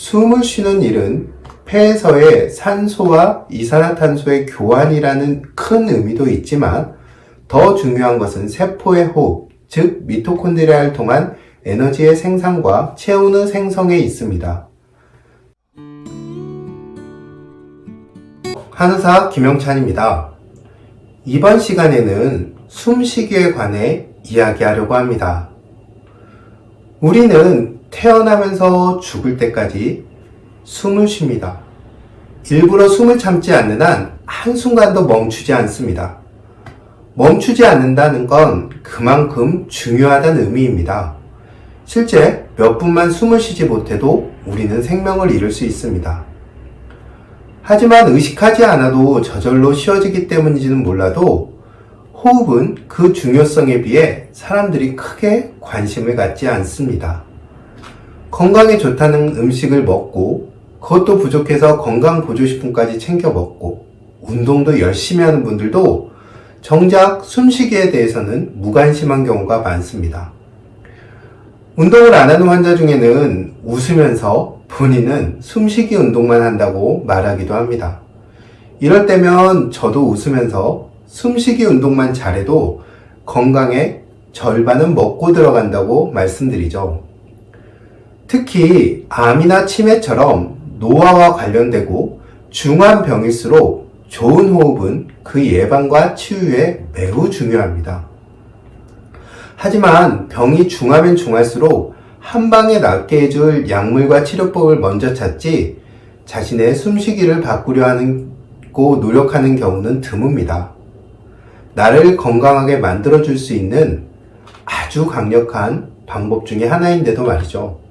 숨을 쉬는 일은 폐에서의 산소와 이산화탄소의 교환이라는 큰 의미도 있지만 더 중요한 것은 세포의 호흡, 즉 미토콘드리아를 통한 에너지의 생산과 체온의 생성에 있습니다. 한의사 김영찬입니다. 이번 시간에는 숨쉬기에 관해 이야기하려고 합니다. 우리는 태어나면서 죽을 때까지 숨을 쉽니다. 일부러 숨을 참지 않는 한 한순간도 멈추지 않습니다. 멈추지 않는다는 건 그만큼 중요하다는 의미입니다. 실제 몇 분만 숨을 쉬지 못해도 우리는 생명을 잃을 수 있습니다. 하지만 의식하지 않아도 저절로 쉬어지기 때문인지는 몰라도 호흡은 그 중요성에 비해 사람들이 크게 관심을 갖지 않습니다. 건강에 좋다는 음식을 먹고 그것도 부족해서 건강보조식품까지 챙겨 먹고 운동도 열심히 하는 분들도 정작 숨쉬기에 대해서는 무관심한 경우가 많습니다. 운동을 안 하는 환자 중에는 웃으면서 본인은 숨쉬기 운동만 한다고 말하기도 합니다. 이럴 때면 저도 웃으면서 숨쉬기 운동만 잘해도 건강의 절반은 먹고 들어간다고 말씀드리죠. 특히 암이나 치매처럼 노화와 관련되고 중한 병일수록 좋은 호흡은 그 예방과 치유에 매우 중요합니다. 하지만 병이 중하면 중할수록 한 방에 낫게 해줄 약물과 치료법을 먼저 찾지 자신의 숨쉬기를 바꾸려 하고 노력하는 경우는 드뭅니다. 나를 건강하게 만들어줄 수 있는 아주 강력한 방법 중에 하나인데도 말이죠.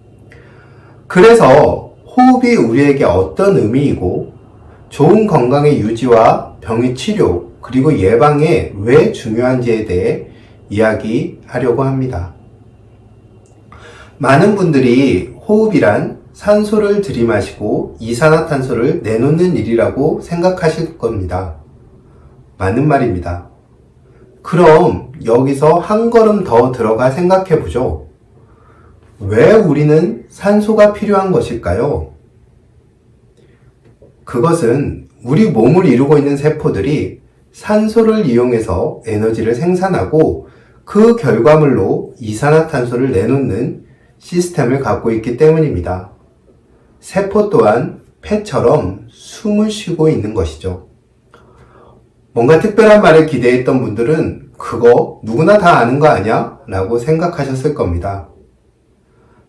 그래서 호흡이 우리에게 어떤 의미이고 좋은 건강의 유지와 병의 치료 그리고 예방에 왜 중요한지에 대해 이야기하려고 합니다. 많은 분들이 호흡이란 산소를 들이마시고 이산화탄소를 내놓는 일이라고 생각하실 겁니다. 맞는 말입니다. 그럼 여기서 한 걸음 더 들어가 생각해 보죠. 왜 우리는 산소가 필요한 것일까요? 그것은 우리 몸을 이루고 있는 세포들이 산소를 이용해서 에너지를 생산하고 그 결과물로 이산화탄소를 내놓는 시스템을 갖고 있기 때문입니다. 세포 또한 폐처럼 숨을 쉬고 있는 것이죠. 뭔가 특별한 말을 기대했던 분들은 그거 누구나 다 아는 거 아니야? 라고 생각하셨을 겁니다.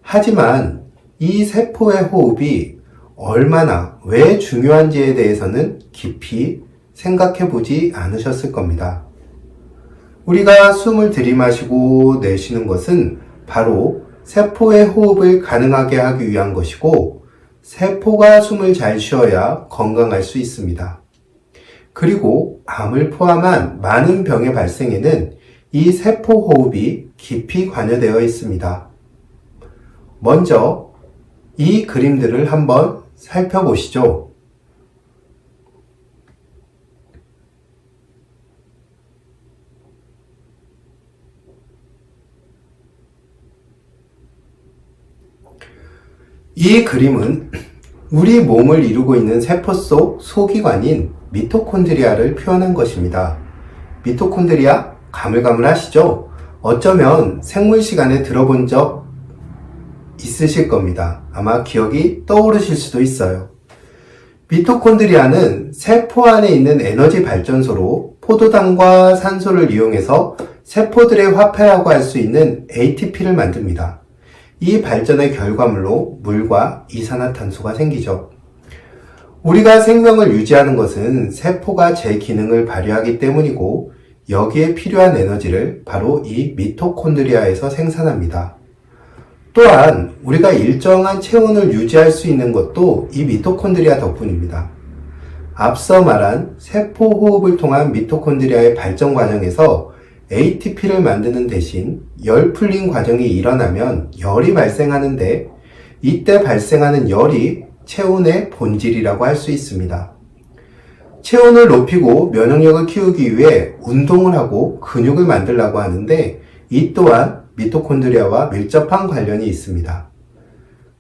하지만 이 세포의 호흡이 얼마나 왜 중요한지에 대해서는 깊이 생각해 보지 않으셨을 겁니다. 우리가 숨을 들이마시고 내쉬는 것은 바로 세포의 호흡을 가능하게 하기 위한 것이고 세포가 숨을 잘 쉬어야 건강할 수 있습니다. 그리고 암을 포함한 많은 병의 발생에는 이 세포 호흡이 깊이 관여되어 있습니다. 먼저 이 그림들을 한번 살펴보시죠. 이 그림은 우리 몸을 이루고 있는 세포 속 소기관인 미토콘드리아를 표현한 것입니다. 미토콘드리아 가물가물하시죠? 어쩌면 생물 시간에 들어본 적 있으실 겁니다. 아마 기억이 떠오르실 수도 있어요. 미토콘드리아는 세포 안에 있는 에너지 발전소로 포도당과 산소를 이용해서 세포들의 화폐라고 할 수 있는 ATP를 만듭니다. 이 발전의 결과물로 물과 이산화탄소가 생기죠. 우리가 생명을 유지하는 것은 세포가 제 기능을 발휘하기 때문이고 여기에 필요한 에너지를 바로 이 미토콘드리아에서 생산합니다. 또한 우리가 일정한 체온을 유지할 수 있는 것도 이 미토콘드리아 덕분입니다. 앞서 말한 세포 호흡을 통한 미토콘드리아의 발전 과정에서 ATP를 만드는 대신 열 풀림 과정이 일어나면 열이 발생하는데 이때 발생하는 열이 체온의 본질이라고 할 수 있습니다. 체온을 높이고 면역력을 키우기 위해 운동을 하고 근육을 만들려고 하는데 이 또한 미토콘드리아와 밀접한 관련이 있습니다.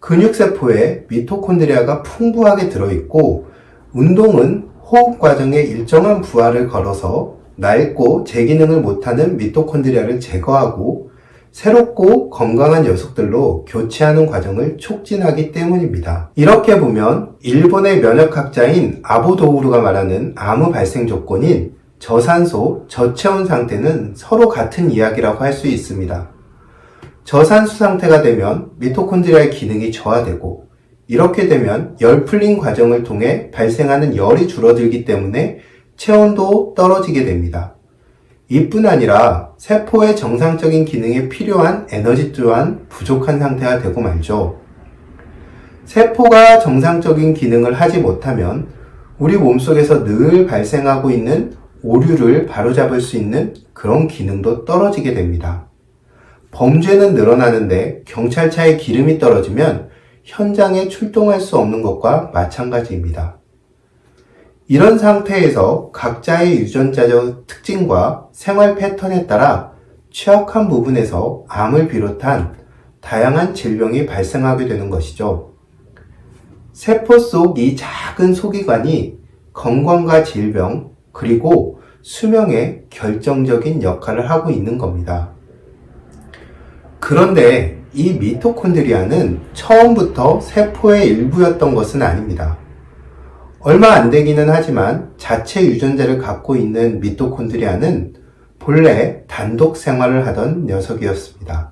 근육세포에 미토콘드리아가 풍부하게 들어있고 운동은 호흡 과정에 일정한 부하를 걸어서 낡고 재기능을 못하는 미토콘드리아를 제거하고 새롭고 건강한 녀석들로 교체하는 과정을 촉진하기 때문입니다. 이렇게 보면 일본의 면역학자인 아보도우루가 말하는 암의 발생 조건인 저산소, 저체온 상태는 서로 같은 이야기라고 할 수 있습니다. 저산소 상태가 되면 미토콘드리아의 기능이 저하되고 이렇게 되면 열 풀림 과정을 통해 발생하는 열이 줄어들기 때문에 체온도 떨어지게 됩니다. 이뿐 아니라 세포의 정상적인 기능에 필요한 에너지 또한 부족한 상태가 되고 말죠. 세포가 정상적인 기능을 하지 못하면 우리 몸속에서 늘 발생하고 있는 오류를 바로잡을 수 있는 그런 기능도 떨어지게 됩니다. 범죄는 늘어나는데 경찰차에 기름이 떨어지면 현장에 출동할 수 없는 것과 마찬가지입니다. 이런 상태에서 각자의 유전자적 특징과 생활 패턴에 따라 취약한 부분에서 암을 비롯한 다양한 질병이 발생하게 되는 것이죠. 세포 속 이 작은 소기관이 건강과 질병 그리고 수명에 결정적인 역할을 하고 있는 겁니다. 그런데 이 미토콘드리아는 처음부터 세포의 일부였던 것은 아닙니다. 얼마 안 되기는 하지만 자체 유전자를 갖고 있는 미토콘드리아는 본래 단독 생활을 하던 녀석이었습니다.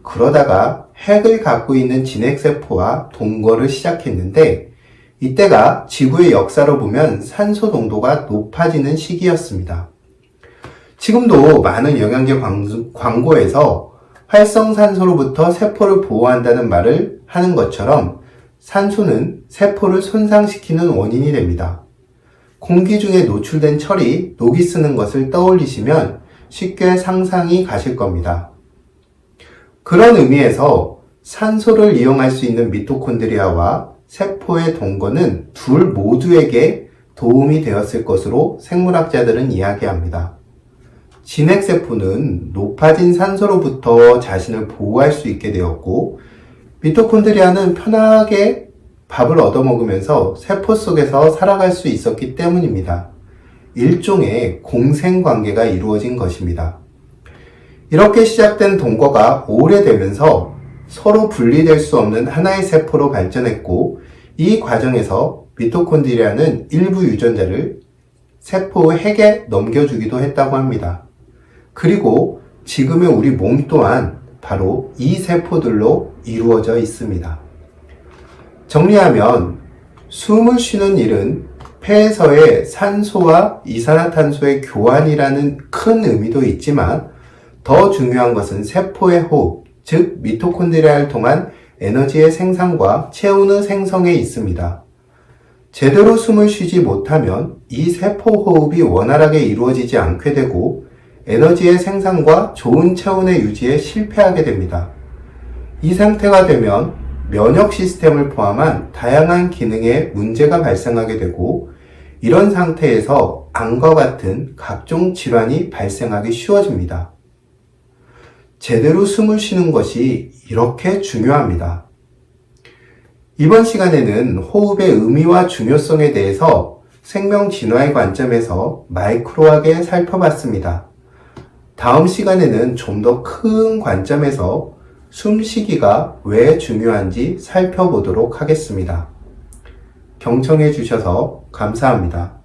그러다가 핵을 갖고 있는 진핵세포와 동거를 시작했는데 이때가 지구의 역사로 보면 산소 농도가 높아지는 시기였습니다. 지금도 많은 영양제 광고에서 활성산소로부터 세포를 보호한다는 말을 하는 것처럼 산소는 세포를 손상시키는 원인이 됩니다. 공기 중에 노출된 철이 녹이 쓰는 것을 떠올리시면 쉽게 상상이 가실 겁니다. 그런 의미에서 산소를 이용할 수 있는 미토콘드리아와 세포의 동거는 둘 모두에게 도움이 되었을 것으로 생물학자들은 이야기합니다. 진핵세포는 높아진 산소로부터 자신을 보호할 수 있게 되었고 미토콘드리아는 편하게 밥을 얻어먹으면서 세포 속에서 살아갈 수 있었기 때문입니다. 일종의 공생관계가 이루어진 것입니다. 이렇게 시작된 동거가 오래되면서 서로 분리될 수 없는 하나의 세포로 발전했고 이 과정에서 미토콘드리아는 일부 유전자를 세포의 핵에 넘겨주기도 했다고 합니다. 그리고 지금의 우리 몸 또한 바로 이 세포들로 이루어져 있습니다. 정리하면 숨을 쉬는 일은 폐에서의 산소와 이산화탄소의 교환이라는 큰 의미도 있지만 더 중요한 것은 세포의 호흡, 즉 미토콘드리아를 통한 에너지의 생산과 체온의 생성에 있습니다. 제대로 숨을 쉬지 못하면 이 세포 호흡이 원활하게 이루어지지 않게 되고 에너지의 생산과 좋은 체온의 유지에 실패하게 됩니다. 이 상태가 되면 면역 시스템을 포함한 다양한 기능에 문제가 발생하게 되고 이런 상태에서 암과 같은 각종 질환이 발생하기 쉬워집니다. 제대로 숨을 쉬는 것이 이렇게 중요합니다. 이번 시간에는 호흡의 의미와 중요성에 대해서 생명 진화의 관점에서 마이크로하게 살펴봤습니다. 다음 시간에는 좀 더 큰 관점에서 숨쉬기가 왜 중요한지 살펴보도록 하겠습니다. 경청해 주셔서 감사합니다.